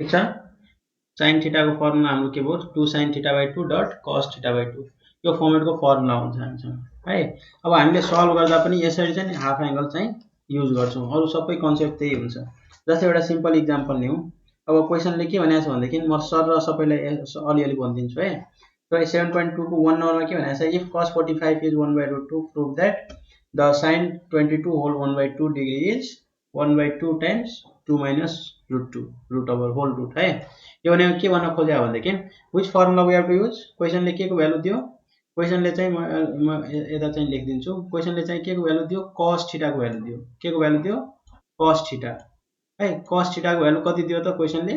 ठीक छ। sin theta को फर्मुला हाम्रो के भयो 2 sin theta by 2 dot cos theta by 2 यो फर्मेटको फर्मुला हुन्छ हामीसँग है। अब हामीले सल्भ गर्दा पनि यसरी चाहिँ हाफ एंगल चाहिँ युज गर्छौं, अरु सबै कन्सेप्ट त्यही हुन्छ। जस्तै एउटा सिम्पल एक्जाम्पल लिउँ। अब क्वेशनले के भनेको छ भनेदेखि म सर र सबैलाई अलिअलि भनिदिन्छु है। र 7.2 को 1 नम्बरमा के भनेको छ, if cos 45 is 1/√2 prove that the sin 22 whole 1/2 degree is 1/2 times 2 minus √2 root over whole root है। यो भनेको के भन्न खोज्यो भनेदेखि which formula we have to use. क्वेशनले के को भ्यालु दियो, क्वेशनले चाहिँ म यता चाहिँ लेखिदिन्छु। क्वेशनले चाहिँ के को भ्यालु दियो, cos थीटा को भ्यालु दियो। के को भ्यालु दियो, cos थीटा है। cos थीटा को भ्यालु कति दियो त क्वेशनले,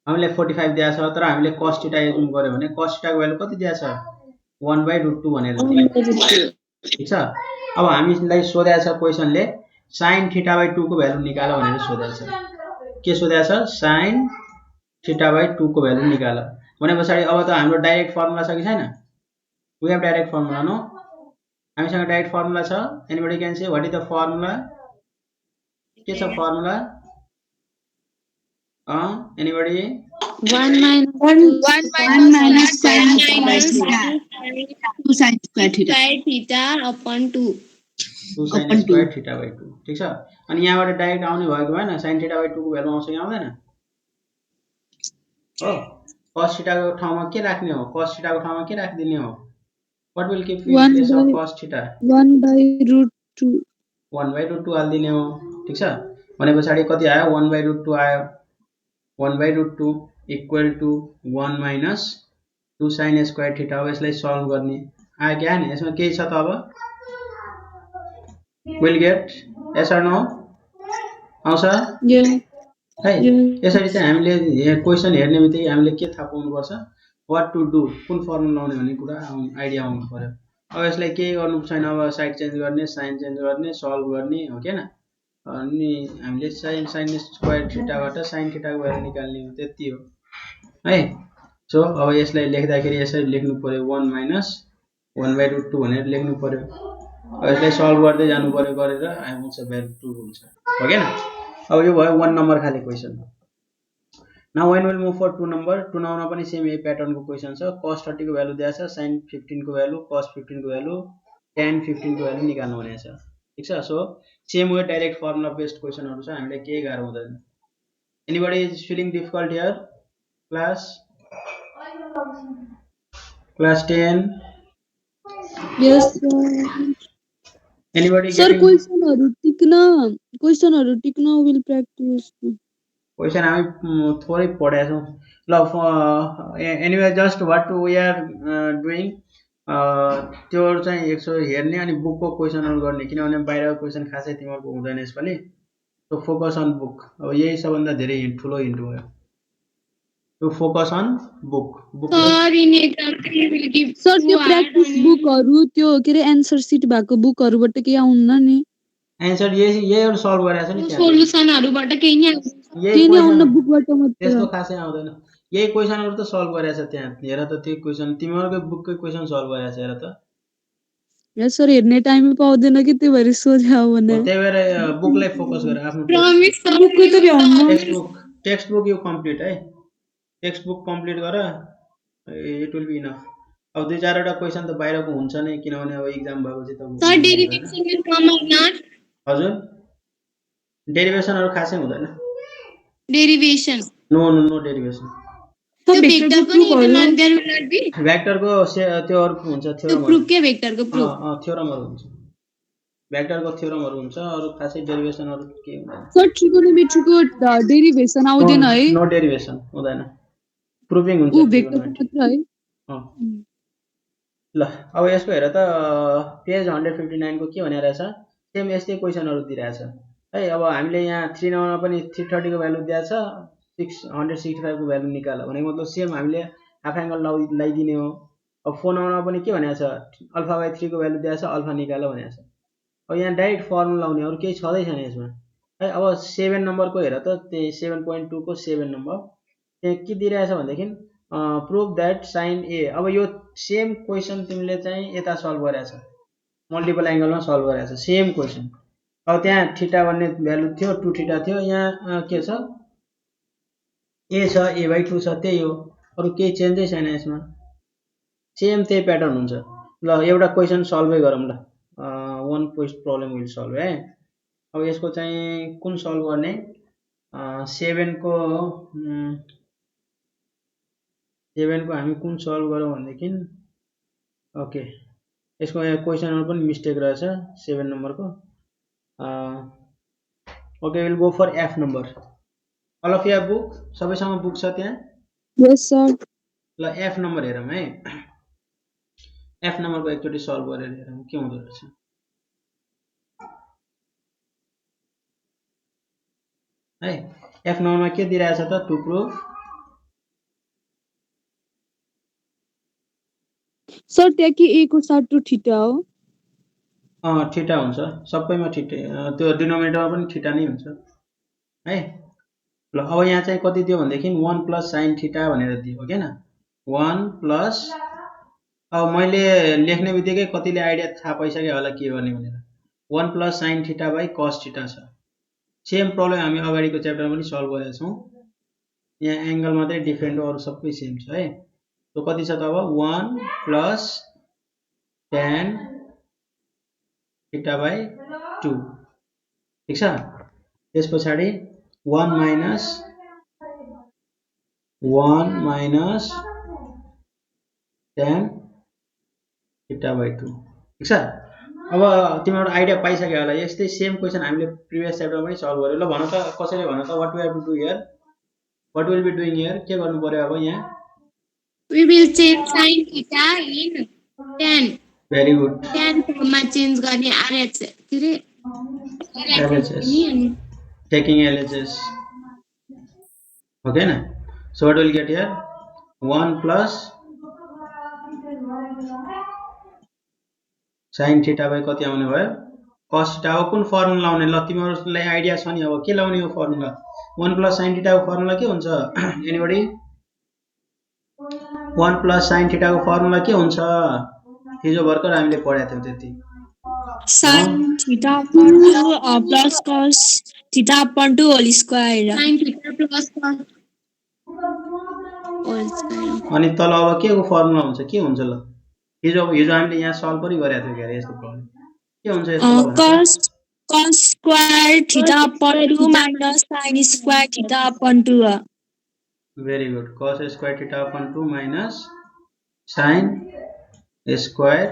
हामीले 45 दिएको छ, तर हामीले cos थीटा युज गर्यो भने cos थीटा को भ्यालु कति दिएको छ 1/√2 भनेर दिएको। ठीक छ। अब हामीलाई सोधेको छ क्वेशनले sin थीटा by 2 को भ्यालु निकाल भनेर सोधेको छ। के सोधेको छ, sin थीटा by 2 को भ्यालु निकाल भनेपछि अब त हाम्रो डाइरेक्ट फर्मुला छ कि छैन, we have direct formula no. हामीसँग डाइरेक्ट फर्मुला छ। Anybody can say what is the formula, के छ formula, anybody 1 minus 2 sin square theta upon 2 2 sin square theta by 2। ठीक छ। अनि यहाँबाट डाइरेक्ट आउने भएको भएन, sin theta by 2 को भ्यालु आउँछ कि आउँदैन हो। cos theta को ठाउँमा के राख्ने हो, cos theta को ठाउँमा के राखिदिने हो, what will keep in place of cos theta 1/√2 1/√2 हाल्दिने हो। ठीक छ। भनेपछि कति आयो 1/√2 आयो। 1/√2 equal to 1 minus 2 sin square theta हो। यसलाई सल्भ गर्ने आयो कि आएन, यसमा केही छ त अब will get yes or no आउँछ है। यसरी चाहिँ हामीले क्वेशन हेर्ने बित्तिकै हामीले के थाहा पाउनुपर्छ, व्हाट टु डु, कुन फर्मुला लाउने भन्ने कुरा आइडिया आउनु पर्यो। अब यसलाई के गर्नु छैन, अब साइड चेन्ज गर्ने, साइन चेन्ज गर्ने, सल्भ गर्ने हो के न। अनि हामीले sin स्क्वायर थीटाबाट sin थीटाको भ्यालु निकाल्ने हो, त्यति हो है। सो अब यसलाई लेख्दाखेरि यसरी लेख्नु पर्यो 1 minus 1/√2 भनेर लेख्नु पर्यो। अब यसलाई सल्भ गर्दै जानु पर्यो, गरेर आउँछ भ्यालु 2 हुन्छ हो के न। अब यो भयो 1 नम्बर खाली question. Now when will move for 2 number. 2 नम्बरमा पनि सेम यही प्याटर्नको क्वेशन छ। cos 30 को भ्यालु दिएको छ, sin 15 को भ्यालु, cos 15 को भ्यालु, tan 15 को भ्यालु निकाल्नु भनेको छ। ठीक छ। So same way direct formula based क्वेशनहरु छ, हामीले केही गाह्रो हुँदैन। Anybody is feeling difficult here class 10? Yes sir. Anybody Sir, getting क्वेशनहरु टिक्न will practice. क्वेशन हामी थोरै पढेका छौं ल। Anyway just what we are doing, त्यो चाहिँ एकसो हेर्ने अनि बुकको क्वेशनहरु गर्ने, किनभने बाहिरको क्वेशन खासै तिमीहरुको हुँदैन यसपालि। So focus on book. अब यही सबभन्दा धेरै ठुलो हिन्ट हो, to focus on book. Sir in exam will give sir त्यो प्र्याक्टिस बुकहरु, त्यो के रे एन्सर सिट भएको बुकहरुबाट के आउन्न नि, एन्सर यहीहरु सल्भ गरेछ नि, सोलुसनहरुबाट केही नि आउँदैन, केही नि आउन्न बुकबाट मात्र, त्यस्तो खासै आउँदैन। यही क्वेशनहरु त सल्भ गरेछ त्यहाँ, हेर त त्यो क्वेशन तिमीहरुकै बुककै क्वेशन सल्भ गरेछ, हेर त। या सर हेर्ने टाइमै पाउँदैन कि, त्यो भएर सोध्या हो भने। त्यही भएर बुकलाई फोकस गर, आफ्नो प्रमिस सर बुककै त भ्याउनु। टेक्स्ट बुक यु कम्प्लिट है, टेक्स्ट बुक कम्प्लिट गर, इट विल बी इनफ। अब 2-4 वटा क्वेशन त बाहिरको हुन्छ नै, किनभने अब एक्जाम भएपछि त sir derivation will come or not. हजुर डेरिभेसनहरु खासै हुँदैन। Derivation no derivation. त्यो भेक्टर पनि देयर विल नट बी, भेक्टरको त्यो अर्को हुन्छ, त्यो प्रुफ के भेक्टरको प्रुफ, थ्योरमहरु हुन्छ, भेक्टरको थ्योरमहरु हुन्छ, अरु खासै डेरिभेसनहरु के हुँदैन। सर ट्रिगोनोमेट्रीको डेरिभेसन आउँदैन है, नो डेरिभेसन हुँदैन, प्रुफिङ हुन्छ भेक्टरको मात्र है। ल अब यसको हेर त, पेज 159 को के भनेर रहेछ, सेम यस्तै क्वेशनहरु दिइरहेछ है। अब हामीले यहाँ 3 नम्बरमा पनि 330 को भ्यालु दिएको छ, 665 को भ्यालु निकाल भनेको मतलब सेम हामीले हाफ एंगल लगाइदिने हो। अब 4 नम्बरमा पनि के भनेको छ, अल्फा बाइ 3 को भ्यालु दिएको छ, अल्फा निकाल भनेको छ। अब यहाँ डाइरेक्ट फर्मुला लाउने, अरु केही छदै छैन यसमा है। अब 7 नम्बरको हेर त, त्यही 7.2 को 7 नम्बर त्यहाँ के दिइरहेछ भनेदेखि प्रुभ दैट sin a। अब यो सेम क्वेशन तिमीले चाहिँ यता सल्भ गरेछ, मल्टिपल एंगलमा सल्भ गरेछ, सेम क्वेशन। अब त्यहाँ थीटा भन्ने भ्यालु थियो, 2 थीटा थियो, यहाँ के छ ए छ a/2 छ त्यही हो अरु केही चेन्जै छैन यसमा सेम त्यही प्याटर्न हुन्छ ल एउटा क्वेशन सल्भै गरौँ ल वन पोस्ट प्रब्लम विल सल्भ है अब यसको चाहिँ कुन सल्भ गर्ने 7 को हामी कुन सल्भ गरौँ भनेदेखि ओके यसको क्वेशनमा पनि मिस्टेक रहेछ 7 नम्बरको okay will go for F number all of you book सबैसँग बुक छ त्यहाँ यस सर ल एफ नम्बर हेरौँ है एफ नम्बरको एकचोटि सल्भ गरेर हेरौँ के हुँदो रहेछ है एफ नम्बरमा के दिइरहेछ त टु प्रुभ सर त्यहाँ के ए को साथ टु थीटा हो थीटा हुन्छ सबैमा थीटा त्यो डिनोमिनेटरमा पनि थीटा नै हुन्छ है ल अब यहाँ चाहिँ कति दियो भनेदेखि 1 + sin थीटा भनेर दियो हो हैन 1 प्लस अब मैले लेख्ने बित्तिकै कतिले आइडिया थाहा पाइसक्यो होला के गर्ने भनेर 1 + sin थीटा / cos थीटा छ सेम प्रब्लम हामी अगाडिको च्याप्टरमा पनि सल्भ गरेका छौं यहाँ एंगल मात्रै डिफरेन्ट हो अरु सबै सेम छ है तो कति छ त अब 1 + tan थीटा / 2 ठीक छ त्यसपछि 1 - 1 - tan थीटा / 2 ठीक छ अब तिमीहरु आइडिया पाइसक्यो होला यस्तै सेम क्वेशन हामीले प्रिभियस च्याप्टरमा पनि सल्भ गर्यो ल भन त कसैले भन त what we have to do here what will be doing here के गर्नु पर्यो अब यहाँ we will change sin theta in tan very good tan मा चेन्ज गर्ने RH के रे LHS taking LHS okay na so what will get here 1 plus sin theta by कति आउने भयो cos theta अब कुन फर्मुला लाउने ल तिमीहरुलाई आइडिया छ नि अब के लाउने हो फर्मुला 1 plus sin theta को फर्मुला के हुन्छ एनीबडी 1 plus sin theta को फर्मुला के हुन्छ हिजो भर्खर हामीले पढाएको थियौ त्यति sin theta upon 2 plus cos theta upon 2 whole square sin theta plus cos whole square अनि तल अब के को फर्मुला हुन्छ के हुन्छ ल हिजो हामीले यहाँ सल्भ पनि गरेको थियौ के यस्तो प्रब्लम के हुन्छ यसको cos square theta upon 2 minus sin square theta upon 2 very good cos square theta upon 2 minus sin square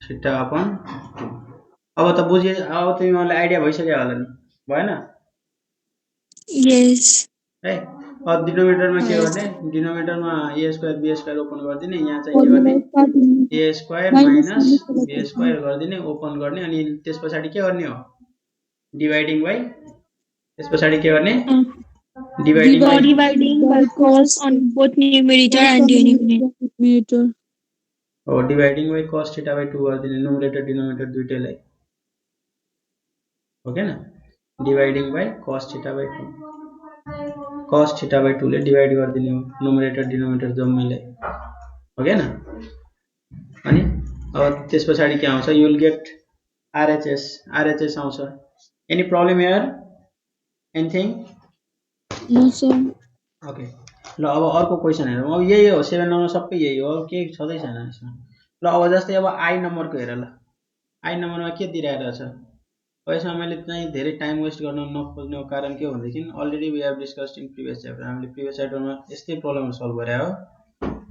theta upon 2 अब त बुझे अब तिमीहरुलाई आइडिया भइसक्यो होला नि भएन यस है अब डिनोमिनेटरमा के गर्ने डिनोमिनेटरमा a square b square open गर्दिने यहाँ चाहिँ के गर्ने a square minus b square गर्दिने ओपन गर्ने अनि त्यसपछि के गर्ने हो डिवाइडिङ बाइ त्यसपछि के गर्ने dividing by cos on both numerator and denominator हो डिवाइडिङ बाइ cos थीटा / 2 गर्दिने न्युमरेटर डिनोमिनेटर दुईटैलाई ओके न dividing by cos theta / 2 cos theta / 2 ले डिवाइड गर्दिने हो न्युमरेटर डिनोमिनेटर जम्मैलाई ओके न अनि अब त्यसपछि के आउँछ यु विल गेट RHS आउँछ any problem here anything no sir okay ल अब अर्को क्वेशन हेरौँ अब यही हो 7 नम्बर सबै यही हो के छदै छैन यसमा ल अब जस्तै अब आई नम्बरको हेर ल आई नम्बरमा के दिइरहेको छ यसमा मैले चाहिँ धेरै टाइम वेस्ट गर्न नखोज्ने कारण के हो भनेदेखि already we have discussed in previous chapter हामीले प्रिभियस च्याप्टरमा यस्तै प्रब्लम सल्भ गरे हो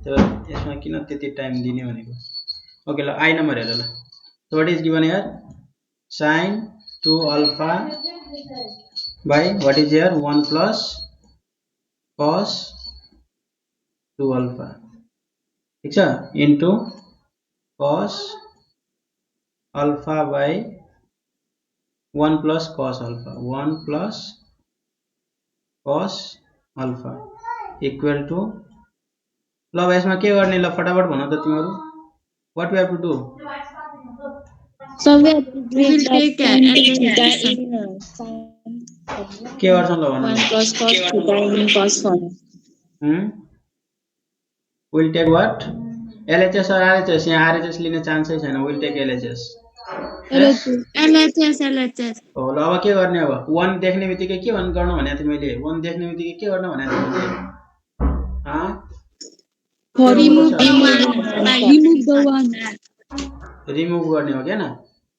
त्यही यसमा किन त्यति टाइम दिने भनेको ओके ल आई नम्बर हेर ल so what is given here sin 2 alpha by what is here 1 plus cos 2 alpha ठीक छ into cos alpha by 1 plus cos alpha 1 plus cos alpha equal to ल अब यसमा के गर्ने ल फटाफट भन त तिमीहरु what we have to do so we will take tan के गर्छन् ल भन 1 plus cos theta in cos 4 will take what LHS or RHS यहाँ RHS लिने चान्सै छैन will take LHS LHS हो ल अब के गर्ने अब 1 देख्ने बित्तिकै के गर्नु भनेको थिएँ मैले 1 देख्ने बित्तिकै के गर्नु भनेको थिएँ मैले remove the one. रिमुभ गर्ने हो क्या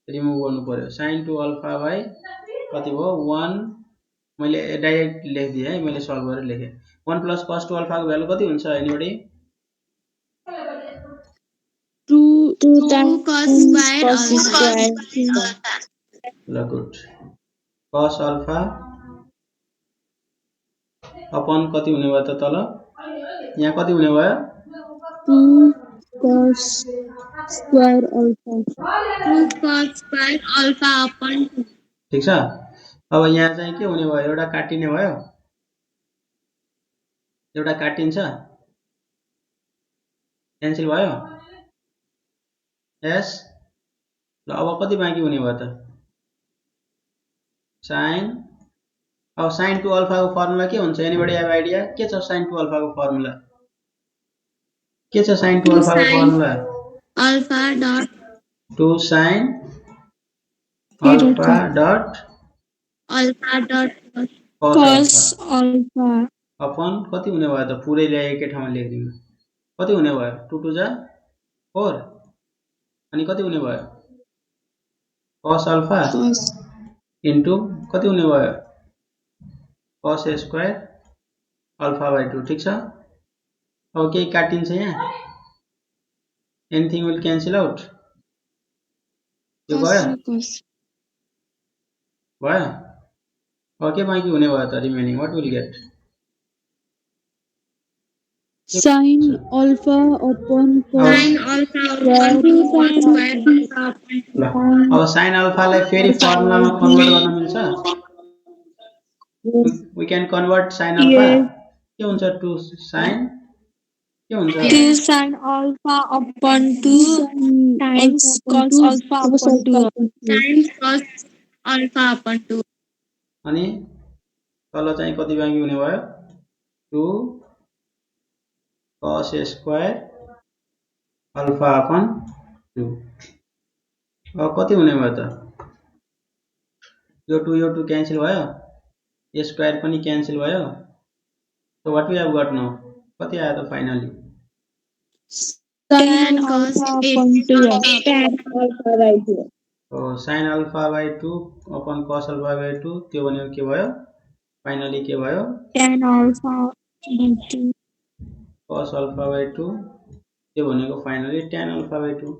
रिमुभ गर्नु पर्यो sin 2 अल्फा बाई कति भयो 1 मैले डाइरेक्ट लेखिदिएँ है मैले सल्भ गरेर लेखेँ 1 प्लस cos 2 अल्फाको भ्यालु कति हुन्छ एनीबडी 2 cos square ल गुड cos अल्फा अपन कति हुने भयो त तल यहाँ कति हुने भयो 2 cos square alpha. 2 cos square alpha upon 2. ठीक छ अब यहाँ चाहिँ के हुने भयो एउटा काटिने भयो एउटा काटिन्छ क्यान्सल भयो यस ल अब कति बाँकी हुने भयो त sin अब sin 2 अल्फा को फर्मुला के हुन्छ एनीबडी हेभ आइडिया के छ sin 2 अल्फा को फर्मुला के छ sin 2 अल्फा को formula alpha dot 2 sin alpha dot Cos alpha upon कति हुने भयो त पुरै ल्याए एकै ठाउँमा लेखिदिनु कति हुने भयो 2 2 जा 4 अनि कति हुने भयो cos अल्फा इन्टु कति हुने भयो cos स्क्वायर अल्फा बाई 2 ठीक छ अब केही काटिन्छ यहाँ एनीथिङ विल क्यान्सल आउट यो भयो भयो अब के बाँकी हुने भयो त remaining what will get sin alpha upon cos ल अब sin अल्फालाई फेरि फर्मुलामा कन्भर्ट गर्न मिल्छ we can convert sin alpha के हुन्छ 2 sin के हुन्छ 2 sin alpha upon 2 times cos alpha upon 2 times cos alpha upon 2 अनि तल चाहिँ कति बाँकी हुने भयो 2 cos स्क्वायर अल्फा अपन 2 अब कति हुने भयो त यो 2 क्यान्सल भयो स्क्वायर पनि क्यान्सल भयो so what we have got now कति आयो त finally sin alpha upon 2 tan alpha right here हो sin alpha by 2 upon cos alpha by 2 त्यो भनेको के भयो फाइनली के भयो tan alpha by 2 cos alpha by 2 त्यो भनेको फाइनली tan अल्फा बाई 2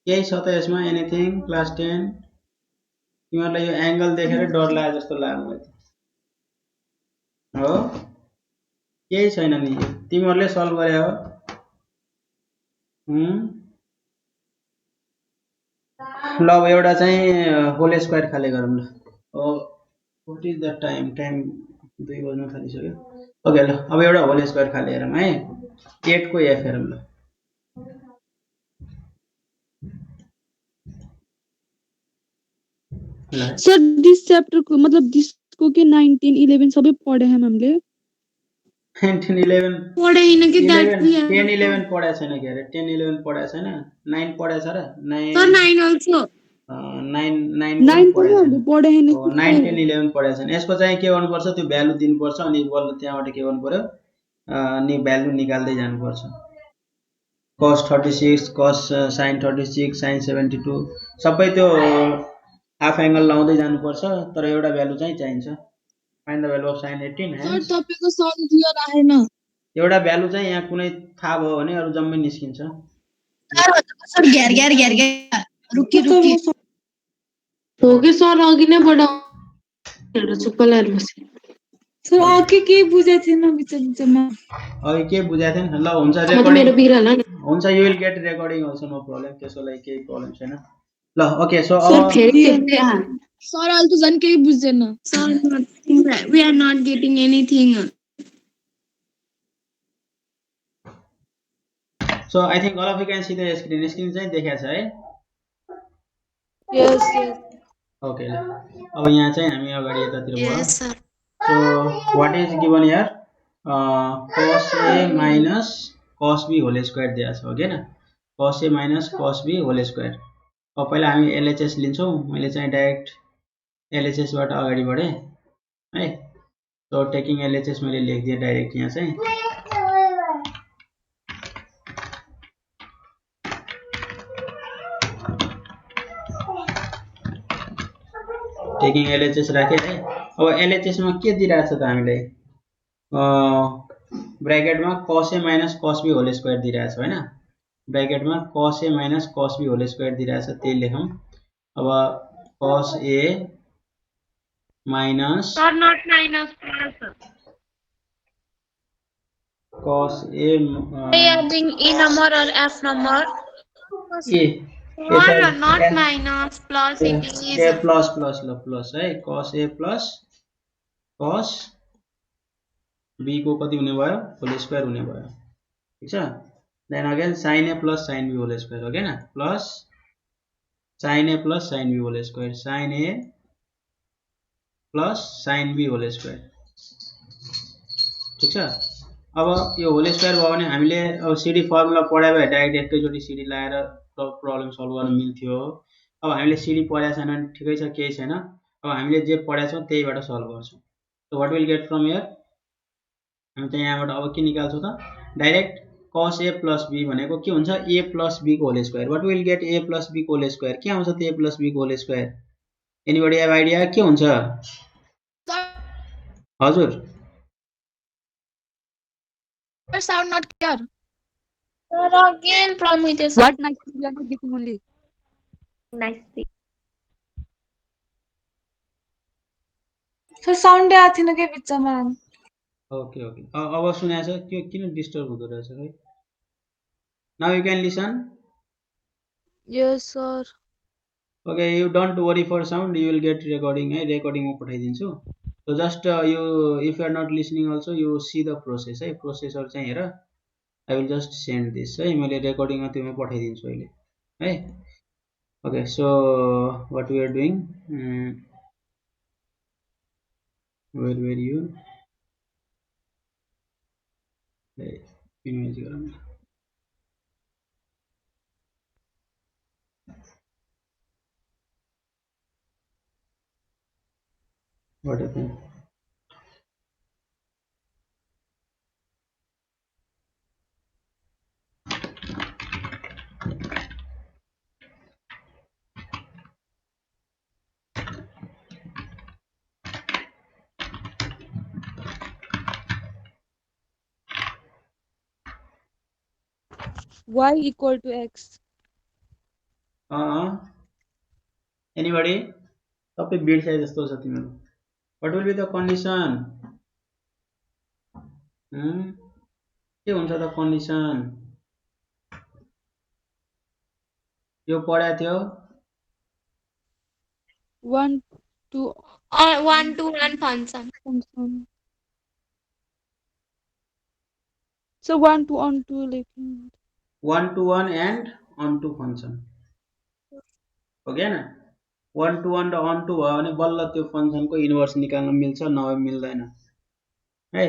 केही छ त यसमा एनीथिङ क्लास 10 तिमीहरुलाई यो एंगल देखेर डर लागे जस्तो लाग्यो मलाई हो केही छैन नि तिमीहरुले सल्भ गरे हो ल अब एउटा चाहिँ होल स्क्वायर खाले गरौँ ल व्हाट इज द टाइम 2 बज्न थालिसक्यो ओके ल अब एउटा होल स्क्वायर खाले हेरौँ है 8 को एफ हेरौँ ल सर दिस चैप्टर को मतलब दिस को के 19 11 सबै पढे हैं हामीले 19 11 पढे हैन कि 10 11 पढा छैन के अरे 10 11 पढा छैन 9 पढा छ र 9 सर 9 also 9 पढे हैन 9 10 11 पढा छैन यसको चाहिँ के गर्नु पर्छ त्यो भ्यालु दिनु पर्छ अनि बल्ल त्यहाँबाट के गर्नु पर्यो अनि भ्यालु निकाल्दै जानु पर्छ cos 36 cos sin 36 sin 72 सबै त्यो हाफ एंगल लाउँदै जानु पर्छ तर एउटा भ्यालु चाहिँ चाहिन्छ find the value of sin 18 sir तपाईको सल्भ क्लियर आएन एउटा भ्यालु चाहिँ यहाँ कुनै थाहा भयो भने अरु जम्मै निस्किन्छ सर घेर रुकी हो कि सर अघि नै बढाउनु चुप्प लाएर बसे सर अघि के बुझे थिएन बिचमा अघि के बुझाएको थिएन ल हुन्छ रेकर्डिङ मेरो बिग्रला नि हुन्छ you will get recording also no problem त्यसको लागि केही प्रब्लम छैन ल ओके सो सर फेरि सर अहिले त झन् केही बुझ्दैन sir we are not getting anything so I think all of you can see the screen चाहिँ देखाएको छ है यस ओके ल अब यहाँ चाहिँ हामी अगाडि यतातिर भयो yes sir so what is given here cos a minus cos b whole square दिएको छ हो हैन cos a minus cos b whole square अब पहिला हामी एलएचएस लिन्छौँ। मैले चाहिँ डाइरेक्ट एलएचएसबाट अगाडि बढेँ है। सो टेकिङ एलएचएस मैले लेखिदिएँ डाइरेक्ट यहाँ चाहिँ। टेकिङ एलएचएस राखेँ है। अब एलएचएसमा के दिइरहेछ त हामीलाई, ब्रैकेटमा cos a minus cos b whole square दिइरहेछ होइन। ब्रैकेटमा cos a minus cos b whole square दिइरहेछ, त्यही लेखौँ। अब cos a minus cos a adding a number or f number. Not minus, plus it is. a plus plus ल plus है, cos a plus cos b को कति हुने भयो, होल स्क्वायर हुने भयो। ठीक छ। Then again sin a plus sin b whole square हो क्या ना, plus sin a plus sin b whole square, sin a plus sin b whole square. ठीक छ। अब यो होल स्क्वायर भयो भने हामीले अब सिडी फर्मुला पढायो भए डाइरेक्ट एकैचोटि सिडी लगाएर प्रब्लम सल्भ गर्न मिल्थ्यो। अब हामीले सिडी पढाएको छैन भने ठिकै छ, केही छैन। अब हामीले जे पढाएको छौँ त्यहीबाट सल्भ गर्छौँ। So what will get from here, हामी चाहिँ यहाँबाट अब के निकाल्छौँ त, direct cos a plus b भनेको के हुन्छ, a प्लस b को whole square. What will get a plus b को होल स्क्वायर, के आउँछ त a प्लस b को whole square, anybody have idea के हुन्छ? हजुर Sound not clear. Sir, again promise. What nicely? Nicely. Sir sound आएको थिएन के बिचमा। ओके ओके, अब सुनेछ, त्यो किन डिस्टर्ब हुँदो रहेछ है। Now you can listen. Yes sir. Okay, you don't worry for sound, you will get recording है, रेकर्डिङमा पठाइदिन्छु। So just you if you are not listening also you see the process है, प्रोसेसहरू चाहिँ हेर। I will just send this है, मैले रेकर्डिङमा त्योमा पठाइदिन्छु अहिले है। Okay, so what we are doing, where where you image गरौँ। What happened? Y equal to X. Anybody? सबै बिर्साए जस्तो छ तिम्रो। What will be the condition? के हुन्छ त कन्डिसन? यो पढाएको थियो 1 to 1 function. So 1 to on to लेख्नु। 1 to 1 and on to function हो क्या ना। 1 to 1 र on to भयो भने बल्ल त्यो फंक्शनको इन्भर्स निकाल्न मिल्छ, नभए मिल्दैन है।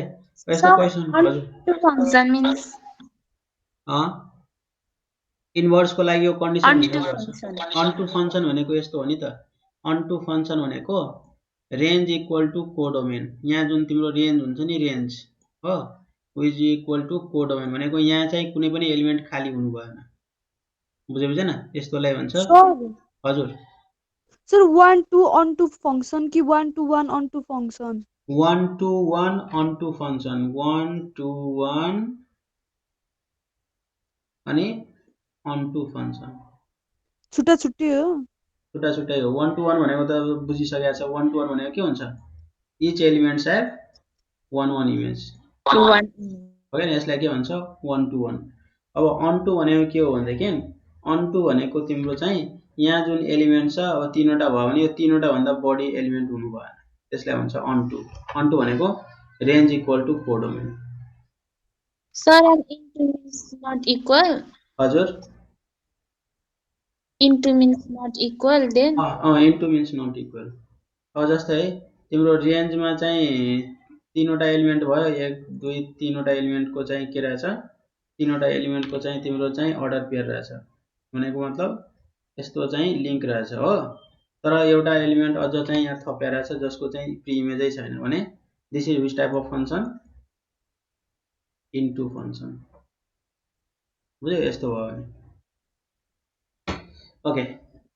यस्तो क्वेशन हजुर Function means इन्भर्स को लागि यो कन्डिसन हुनुपर्छ। अन टु फंक्शन भनेको यस्तो हो नि त, अन टु फंक्शन भनेको रेंज इक्वल टु कोडोमेन। यहाँ जुन तिम्रो रेंज हुन्छ नि, रेंज हो, विच इक्वल टु कोडोमेन भनेको यहाँ चाहिँ कुनै पनि एलिमेन्ट खाली हुनु भएन। बुझेन? यस्तोलाई भन्छ हजुर। Sir 1 to on to function कि 1 to 1 on to function? 1 to 1 on to function, 1 to 1 अनि on to function छुट्टा छुट्टी हो, छुट्टा छुट्टै हो। 1 to 1 भनेको त बुझिसकेको छ। 1 to 1 भनेको के हुन्छ, इच एलिमेन्ट्स हैव 1 1 इमेज हो हैन, यसलाई के भन्छ 1 to 1। अब on to भनेको के हो भन्दाखेरि on to भनेको तिम्रो चाहिँ यहाँ जुन एलिमेन्ट छ, अब तीनवटा भयो भने यो तीनवटा भन्दा बढी एलिमेन्ट हुनु भएन, त्यसलाई भन्छ on to। on to भनेको range equal to codomain. Sir, and into means not equal. हजुर Into means not equal then. into means not equal। अब जस्तै तिम्रो रेन्जमा चाहिँ तीनवटा एलिमेन्ट भयो, 1 2 तीनवटा एलिमेन्टको चाहिँ के रहेछ, तीनवटा एलिमेन्टको चाहिँ तिम्रो चाहिँ अर्डर पेयर रहेछ भनेको मतलब यस्तो चाहिँ लिङ्क रहेछ हो। तर एउटा एलिमेन्ट अझ चाहिँ यहाँ थपेर छ जसको चाहिँ प्री इमेजै छैन भने this is which type of function into function बुझ्यो यस्तो भयो भने ओके।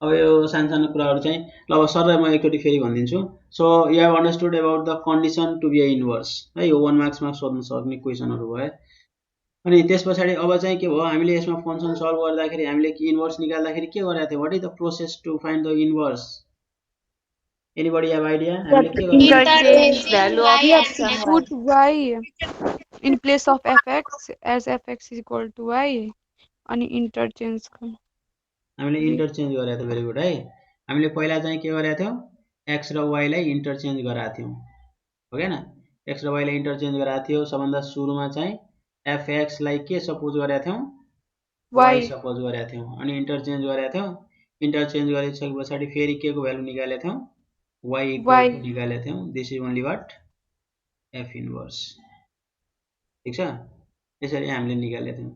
अब यो सानो कुराहरु चाहिँ ल अब सरलाई म एकचोटी फेरि भनिदिन्छु। So you have understood about the condition to be a inverse है, यो 1 मार्क्समा सोध्न सक्ने क्वेशनहरु भयो। अनि त्यसपछि अब चाहिँ के भयो, हामीले यसमा फंक्सन सल्भ गर्दाखेरि हामीले इन्भर्स निकाल्दाखेरि के गरेका थियौ, what is the process to find the inverse? Anybody have idea? हामीले के गर्नु? Interchange value of We have x to and y. put y in place of fx as fx is equal to y अनि interchange गर्नु। हामीले interchange गरेका थियौ। Very good है। हामीले पहिला चाहिँ के गरेका थियौ, x र y लाई इन्टरचेन्ज गराएको थियौ हो हैन। x र y लाई इन्टरचेन्ज गराएको थियौ। सबभन्दा सुरुमा चाहिँ fx लाई के सपोज गरेका थियौ, y सपोज गरेका थियौ अनि इन्टरचेन्ज गरेका थियौ। इन्टरचेन्ज गरिसकेपछि फेरि के को भ्यालु निकालेका थियौ, y इक्वल टु निकालेका थियौ। This is only what f inverse. ठीक छ, यसरी हामीले निकालेका थियौ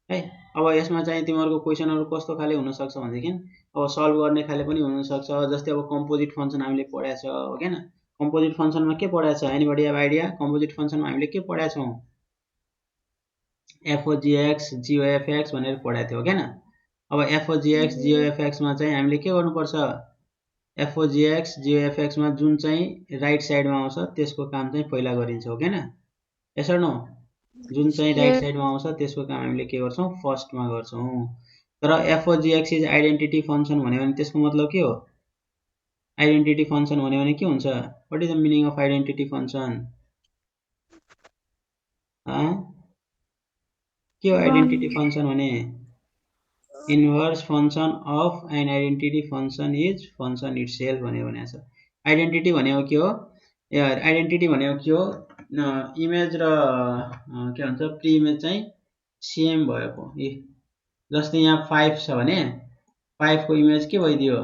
है। अब यसमा चाहिँ तिमीहरुको क्वेशनहरु कस्तो खाले हुन सक्छ भनेदेखि अब सल्भ गर्ने खाले पनि हुन सक्छ। जस्तै अब कम्पोजिट फंक्सन हामीले पढाएको छ हो हैन। कम्पोजिट फंक्सनमा के पढाएको छ, एनीबडी हेभ आइडिया? कम्पोजिट फंक्सनमा हामीले के पढाएको छौं, f of gx g of x भनेर पढाएको थियो हो हैन। अब f of gx g of x मा चाहिँ हामीले के गर्नुपर्छ, f of gx g of x मा जुन चाहिँ राइट साइडमा आउँछ त्यसको काम चाहिँ पहिला गरिन्छ हो हैन। Yes or no? जुन चाहिँ राइट साइडमा आउँछ त्यसको काम हामीले के गर्छौं, फर्स्टमा गर्छौं। तर f of gx is identity function भन्यो भने त्यसको मतलब के हो, आइडेन्टिटी फंक्सन भन्यो भने के हुन्छ, what is the meaning of identity function? के हो आइडेन्टिटी फंक्सन भने? Inverse function of an identity function is function itself भन्ने भनेको छ। आइडेन्टिटी भनेको के हो, आइडेन्टिटी भनेको के हो, इमेज र के भन्छ प्री इमेज चाहिँ सेम भएको। जस्तै यहाँ 5 छ भने 5 को इमेज के भइदियो,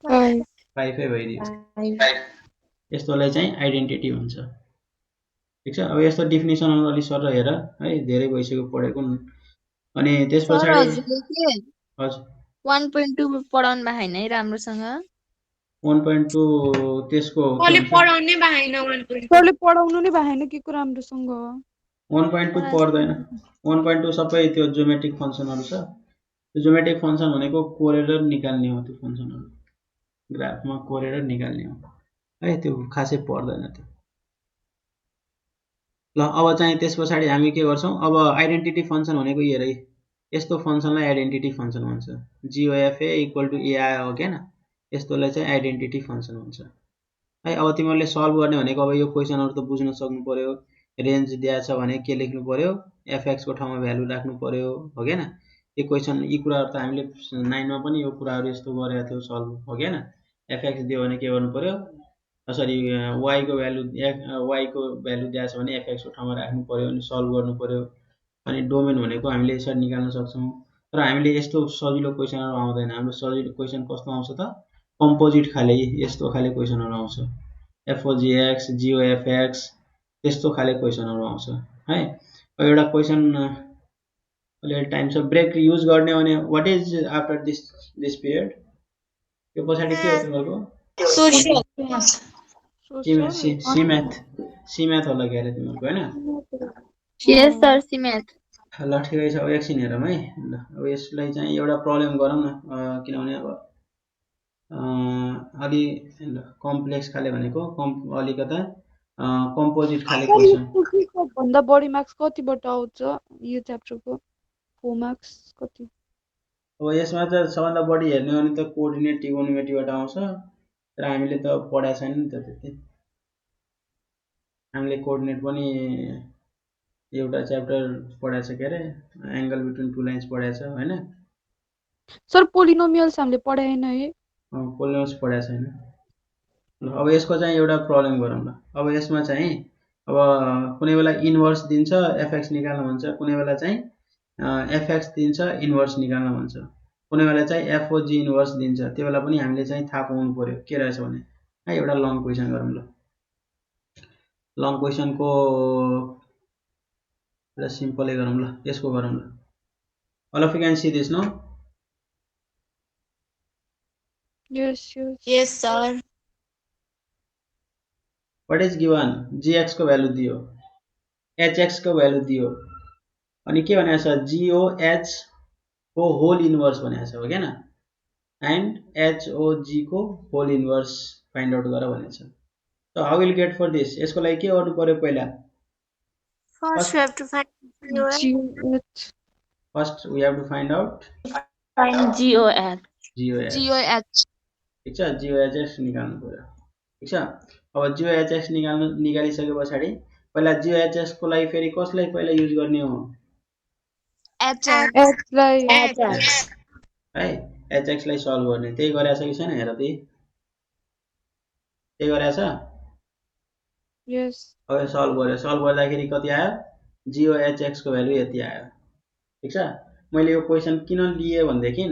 5 भइदियो। यस्तोलाई चाहिँ आइडेन्टिटी भन्छ। ठीक छ। अब यस्तो डेफिनेसन अलि सर हेर है, धेरै भइसक्यो पढेको। अनि त्यसपछि हजुर 1.2 पढाउनु भएन है राम्रोसँग। 1.2 त्यसको कसले पढाउनै भएन 1.2 सरले पढाउनु नै भएन के को राम्रोसँग। 1.2 पढ्दैन। 1.2 सबै त्यो ज्योमेट्रिक फंक्सनहरु छ। त्यो ज्योमेट्रिक फंक्सन भनेको कोरेर निकाल्ने हो, त्यो फंक्सनहरु ग्राफमा कोरेर निकाल्ने हो है, त्यो खासै पर्दैन त्यो। ल अब चाहिँ त्यसपछि हामी के गर्छौं, अब आइडेन्टिटी फंक्सन भनेको हेर यस्तो फंक्सनलाई आइडेन्टिटी फंक्सन भन्छ। GOFA इक्वल टु A आयो हो हैन, यस्तोलाई चाहिँ आइडेन्टिटी फंक्सन भन्छ है। अब तिमीहरुले सल्भ गर्ने भनेको अब यो क्वेशनहरु त बुझ्न सक्नु पर्यो। रेन्ज दिएको छ भने के लेख्नु पर्यो, fx को ठाउँमा भ्यालु राख्नु पर्यो हो हैन। यो क्वेशन यी कुराहरु त हामीले 9 मा पनि यो कुराहरु यस्तो गरेका थियौ सल्भ हो हैन। fx दियो भने के गर्नु पर्यो, सरी y को भ्यालु दिएको छ भने fx को ठाउँमा राख्नु पर्यो अनि सल्भ गर्नु पर्यो। अनि डोमेन भनेको हामीले यसरी निकाल्न सक्छौं। तर हामीले यस्तो सजिलो क्वेशनहरु आउँदैन। हाम्रो सजिलो क्वेशन कस्तो आउँछ त, कम्पोजिट खाले यस्तो खाले क्वेशनहरु आउँछ, f of gx g of x त्यस्तो खाले क्वेशनहरु आउँछ है। अब एउटा क्वेशन अलि टाइम छ, ब्रेक युज गर्ने भने what is after this period, यो पछाडी के हो तिम्रो सोशल सिम्याथ होला के अरे तिम्रो हैन। यस सर सिमेथ। ल ठिकै छ, अब एकछिन हेरौँ है। ल अब यसलाई चाहिँ एउटा प्रब्लम गरौँ न, किनभने अब अलि कम्प्लेक्स खाले भनेको अलिकता कम्पोजिट खाले क्वेशन भन्दा बढी मार्क्स कतिबाट आउँछ यो च्याप्टरको, 4 मार्क्स कति? अब यसमा त सबभन्दा बढी हेर्ने भने त कोअर्डिनेट ट्रिगोनोमेट्रीबाट आउँछ। तर हामीले त पढाएको छैन नि त त्यति। हामीले कोअर्डिनेट पनि एउटा च्याप्टर पढाएको छ के अरे, एंगल बिट्विन टु लाइन्स पढाएको छ हैन। सर पोलिनोमियल्स हामीले पढाएन है। पोलिनोमियल्स पढाएको छैन। ल अब यसको चाहिँ एउटा प्रब्लम गरौँ ल। अब यसमा चाहिँ अब कुनै बेला इन्भर्स दिन्छ fx निकाल्न भन्छ, कुनै बेला चाहिँ fx दिन्छ इन्भर्स निकाल्न भन्छ, कुनै बेला चाहिँ f of g इन्भर्स दिन्छ। त्यो बेला पनि हामीले चाहिँ थाहा पाउनु पर्यो के रहेछ भने है। एउटा लङ क्वेशन गरौँ ल। लङ क्वेशनको एउटा सिम्पलै गरौँ ल, यसको गरौँ ल। All of you can see this no, Yes, sir. What is given? gx को भ्यालु दियो, hx को भ्यालु दियो, अनि के भनेको छ goh को होल इन्भर्स भनेको छ, हो के न, एन्ड hog को होल इन्भर्स फाइन्ड आउट गर भनेको छ। So how will get for this? यसको लागि के गर्नु पर्यो पहिला? First, we have to find GOH. First we have to find out Find GOH. GOH. ठीक छ, GOHX निकाल्नु पर्यो। ठीक छ, अब GOHX निकालिसके पछाडि पहिला GOHX को लागि फेरि कसलाई पहिला युज गर्ने हो? HX. है, HX लाई सल्भ गर्ने। त्यही गरेछ कि छैन हेर त, त्यही गरेछ। Yes. अब सल्भ गर्यो, सल्भ गर्दाखेरि कति आयो? GOHX को भ्यालु यति आयो। ठीक छ, मैले यो क्वेशन किन लिए भन्देखि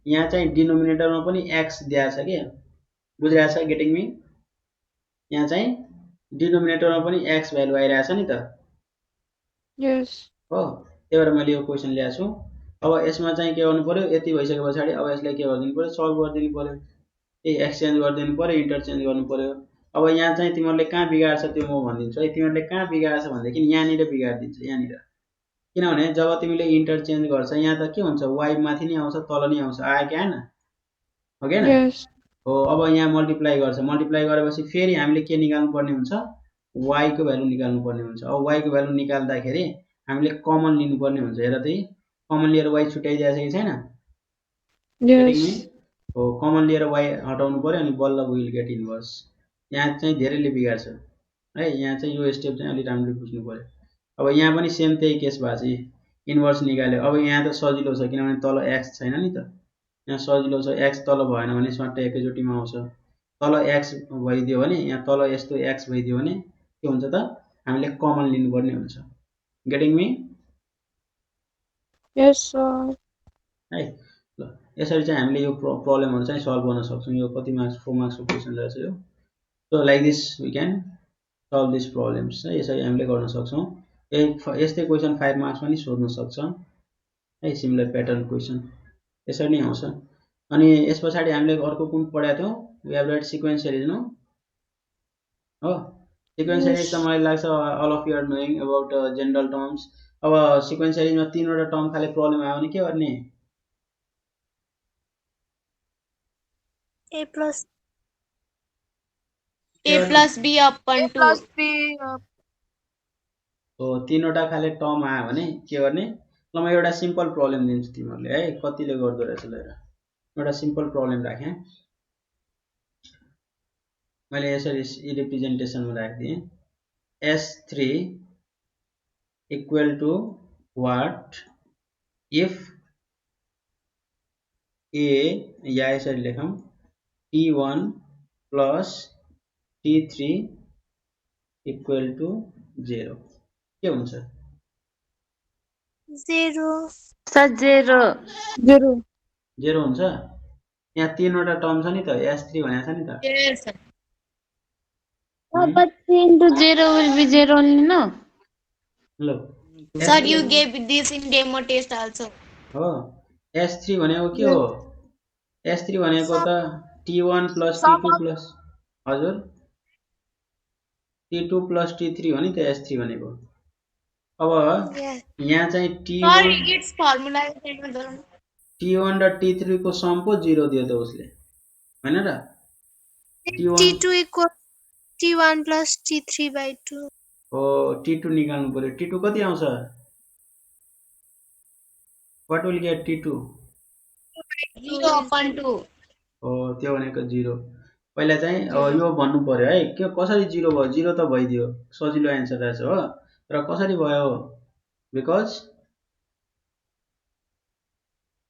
यहाँ चाहिँ डिनोमिनेटरमा पनि x दिएको छ के, बुझिरहेछ? Getting me? यहाँ चाहिँ डिनोमिनेटरमा पनि x भ्यालु आइरहेछ नि त। Yes. हो, त्यही भएर मैले यो क्वेशन ल्याएको छु। अब यसमा चाहिँ के गर्नु पर्यो? यति भइसके पछाडि अब यसलाई के गरिदिनु पर्यो? सल्भ गरिदिनु पर्यो। एक्सचेन्ज गरिदिनु पर्यो, इन्टरचेन्ज गर्नु पर्यो। अब यहाँ चाहिँ तिमीहरूले कहाँ बिगाड्छ त्यो म भनिदिन्छु है। तिमीहरूले कहाँ बिगाड्छ भनेदेखि यहाँनिर बिगाडिदिन्छ, यहाँनिर। किनभने जब तिमीले इन्टरचेन्ज गर्छ यहाँ त के हुन्छ? y माथि नै आउँछ, तल नै आउँछ, आयो कि आएन? हो कि हैन? हो, अब यहाँ मल्टिप्लाई गर्छ, मल्टिप्लाई गरेपछि फेरि हामीले के निकाल्नु पर्ने हुन्छ? y को भ्यालु निकाल्नु पर्ने हुन्छ। अब y को भ्यालु निकाल्दाखेरि हामीले कमन लिनुपर्ने हुन्छ। हेर त, कमन लिएर y छुट्याइदिएको छ कि छैन? हो, कमन लिएर y हटाउनु पर्यो अनि बल्ल विल गेट इन्भर्स। यहाँ चाहिँ धेरैले बिगाड्छ है, यहाँ चाहिँ यो स्टेप चाहिँ अलि राम्ररी बुझ्नु पर्यो। अब यहाँ पनि सेम त्यही केस भएको छ, इन्भर्स निकाल्यो। अब यहाँ त सजिलो छ किनभने तल x छैन नि त, यहाँ सजिलो छ। x तल भएन भने स्वाट्टै एकैचोटिमा आउँछ। तल x भइदियो भने, यहाँ तल यस्तो x भइदियो भने के हुन्छ त? हामीले कमन लिनुपर्ने हुन्छ। Getting me? Yes, sir. है, ल यसरी चाहिँ हामीले यो प्रब्लमहरु चाहिँ सल्भ गर्न सक्छौं। यो कति मार्क्स 4 मार्क्सको क्वेशन रहेछ यो। So like this we can solve this problems है, यसरी हामीले गर्न सक्छौं। यस्तै क्वेशन 5 मार्क्स पनि सोध्न सक्छ है, सिमिलर प्याटर्न क्वेशन यसरी नै आउँछ। अनि यसपछि हामीले अर्को कुन पढाएको थियौं? We have read sequence series no हो। सिक्वेन्स सिरिज त मलाई लाग्छ all of you are knowing about general terms. अब सिक्वेन्स सिरिजमा तीनवटा टर्म खाले प्रब्लम आयो भने के गर्ने? A plus B upon 2 हो, तीनवटा खाले टर्म आयो भने के गर्ने? ल म एउटा सिम्पल प्रब्लम दिन्छु तिमीहरुले है, कतिले गर्दो रहेछ ल। एउटा सिम्पल प्रब्लम राखे, मैले यसरी रिप्रेजेन्टेसनमा राख्दिए। S3 equal to what if A, या यसरी लेखौं, T1 plus T3 equal to 0 के हुन्छ? 0 हुन्छ। यहाँ तीनवटा टर्म छ नि त, S3 भनेको छ नि त। Yes sir. But 3 into 0 will be 0 only, no? ल Sir, you gave this in demo test also. हो, S3 भनेको के हो? S3 भनेको त T1 plus T2 plus, हजुर, T2 plus T3 हो नि त S3 भनेको। अब यहाँ चाहिँ Sorry, its formula T1 र T3 को सम पो 0 दियो त उसले, हैन र? T2 equal T1 plus T3 by 2 हो, T2 निकाल्नु पर्यो। T2 कति आउँछ? What will get T2? 0 upon 2 हो, त्यो भनेको 0। पहिला चाहिँ अब यो भन्नु पर्यो है, के कसरी 0 भयो? 0 त भइदियो, सजिलो आन्सर रहेछ हो। र कसरी भयो? Because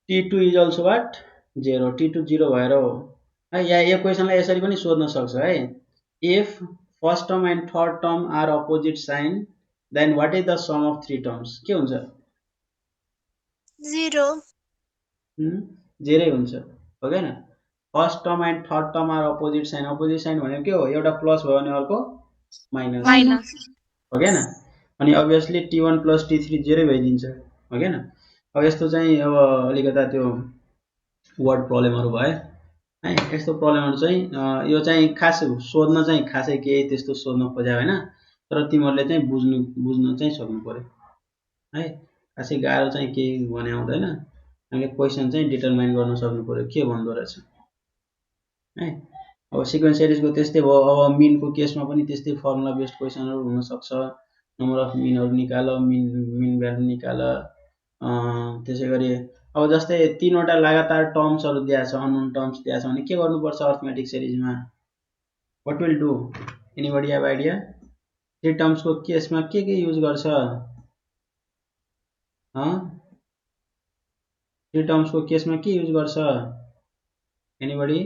T2 is also what? 0, T2 0 भएर हो है। या यो क्वेशनलाई यसरी पनि सोध्न सक्छ है। If first term and third term are opposite sign, then what is the sum of three terms? के हुन्छ? 0 0 हुन्छ, हो के न? First term and third term are opposite sign. Opposite sign भनेको के हो? एउटा प्लस भयो भने अर्को माइनस, हो के न? अनि अभियसली T1 plus T3 0 भइदिन्छ, हो के न? अब यस्तो चाहिँ अब अलिकता त्यो वर्ड प्रब्लमहरु भए है। यस्तो प्रब्लमहरु चाहिँ यो चाहिँ खास सोध्न चाहिँ खासै केही त्यस्तो सोध्न खोज्या होइन, तर तिमीहरूले चाहिँ बुझ्न चाहिँ सक्नु पर्यो है। खासै गाह्रो चाहिँ केही भने आउँदैन, हामीले क्वेसन चाहिँ डिटरमाइन गर्न सक्नु पर्यो के भन्दो रहेछ है। अब सिक्वेन्स सिरिजको त्यस्तै भयो। अब मिनको केसमा पनि त्यस्तै फर्मुला बेस्ड क्वेसनहरु हुन सक्छ। नम्बर अफ मिनहरु निकाल, मिन भ्यालु निकाल। त्यसै गरी अब जस्तै 3 वटा लगातार टर्म्सहरु दिएको छ, अननोन टर्म्स दिएको छ भने के गर्नुपर्छ अर्थमेटिक सिरिजमा? What will do? Anybody have idea? 3 टर्म्सको केसमा के युज गर्छ? 3 टर्म्सको केसमा के युज गर्छ? एनीबडी?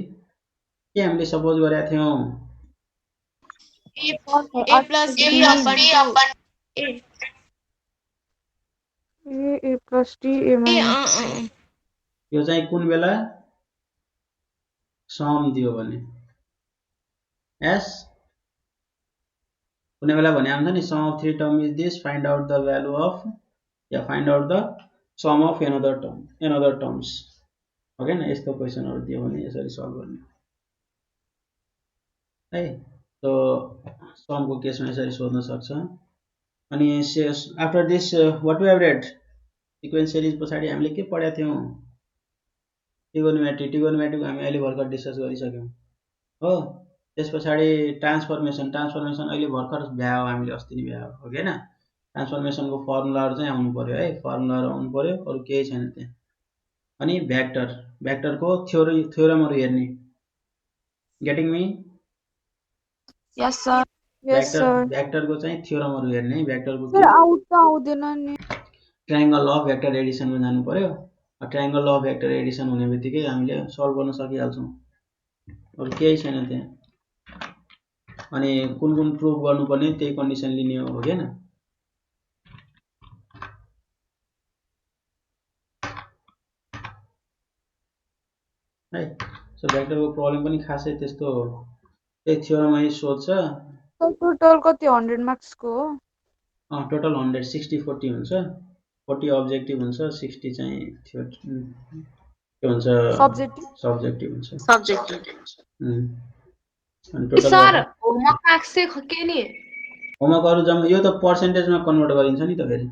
के हामीले सपोज गरेका थियौं? a plus b upon a A plus t a minus यो चाहिँ कुन बेला सम दियो भने? यस, कुनै बेला भने हुन्छ नि sum of 3 term is this, find out the value of या find out the sum of another terms. Okay न, यस्तो क्वेसनहरु दियो भने यसरी सल्भ गर्ने है। तो समको केसमा यसरी सोध्न सक्छ। अनि after this what we have read sequence series पछाडी हामीले के पढेका थियौं? ट्रिगोनोमेट्री हामी अहिले भर्खर डिस्कस गरिसक्यौं हो। त्यस पछाडी ट्रान्सफर्मेसन अहिले भर्खर भ्यायो हामीले, अस्ति नै भ्यायो हो हैन। ट्रान्सफर्मेसनको फर्मुलाहरु चाहिँ आउनु पर्यो है, फर्मुलाहरु आउनु पर्यो, अरु केही छैन त्यहाँ। अनि भेक्टरको थ्योरमहरु हेर्ने। Getting me? Yes sir. Yes sir. भेक्टरको चाहिँ थ्योरमहरु हेर्ने। भेक्टरको सर आउट त आउँदैन नि। ट्रायंगल अफ भेक्टर एडिसनमा जानु पर्यो। ट्रायंगल अफ भेक्टर एडिसन हुने बित्तिकै हामीले सल्भ गर्न सकिहाल्छौं, अरु केही छैन त्यहाँ। अनि कुन प्रुफ गर्नुपर्ने त्यही कन्डिसन लिने हो हैन। है सो भेक्टरको प्रब्लम पनि खासै त्यस्तो त्यही थ्योरमै सोध्छ। टोटल कति 100 मार्क्स को हो? टोटल 100 60 40 हुन्छ। 40 अब्जेक्टिभ हुन्छ, 60 चाहिँ के हुन्छ सब्जेक्टिभ हुन्छ। अनि टोटल सर होमवर्क मार्क्स चाहिँ के नि? होमवर्कहरु जम्मा यो त पर्सेन्टेजमा कन्भर्ट गरिन्छ नि त फेरि।